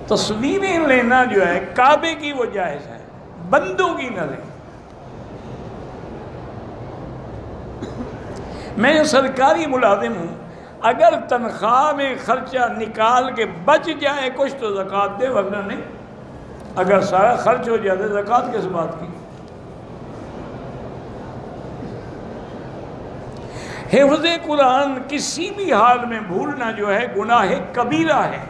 تصویریں لینا جو ہے کعبے کی وہ جائز ہے، بندوں کی نہ لیں۔ میں سرکاری ملازم ہوں، اگر تنخواہ میں خرچہ نکال کے بچ جائے کچھ تو زکوٰۃ دے، ورنہ نہیں۔ اگر سارا خرچ ہو جائے تو زکوٰۃ کس بات کی؟ حفظ قرآن کسی بھی حال میں بھولنا جو ہے گناہ کبیرہ ہے،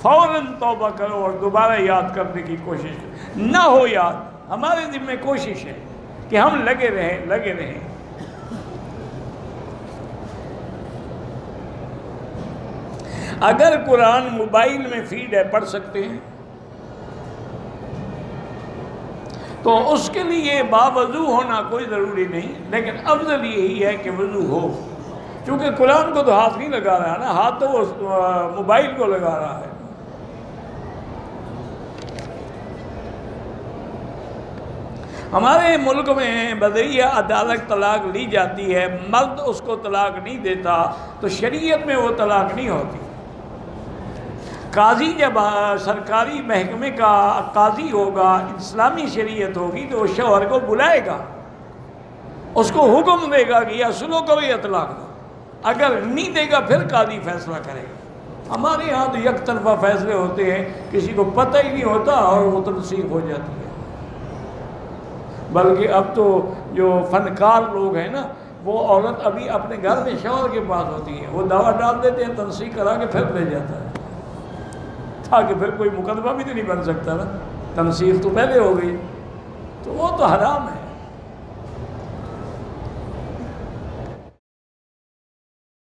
فوراً توبہ کرو اور دوبارہ یاد کرنے کی کوشش کرو۔ نہ ہو یاد، ہمارے ذمہ کوشش ہے کہ ہم لگے رہیں۔ اگر قرآن موبائل میں فیڈ ہے پڑھ سکتے ہیں تو اس کے لیے باوضو ہونا کوئی ضروری نہیں، لیکن افضل یہی ہے کہ وضو ہو، کیونکہ قرآن کو تو ہاتھ نہیں لگا رہا نا، ہاتھ تو وہ موبائل کو لگا رہا ہے۔ ہمارے ملک میں بذریعہ عدالت طلاق لی جاتی ہے، مرد اس کو طلاق نہیں دیتا تو شریعت میں وہ طلاق نہیں ہوتی۔ قاضی جب سرکاری محکمے کا قاضی ہوگا، اسلامی شریعت ہوگی تو وہ شوہر کو بلائے گا، اس کو حکم دے گا کہ یا سلو کرو یا طلاق دو، اگر نہیں دے گا پھر قاضی فیصلہ کرے گا۔ ہمارے یہاں تو یک طرفہ فیصلے ہوتے ہیں، کسی کو پتہ ہی نہیں ہوتا اور وہ تنسیخ ہو جاتی ہے۔ بلکہ اب تو جو فنکار لوگ ہیں نا، وہ عورت ابھی اپنے گھر میں شوہر کے پاس ہوتی ہے، وہ دعویٰ ڈال دیتے ہیں، تنسیخ کرا کے پھر لے جاتا ہے، تاکہ پھر کوئی مقدمہ بھی تو نہیں بن سکتا نا، تنسیخ تو پہلے ہو گئی، تو وہ تو حرام ہے۔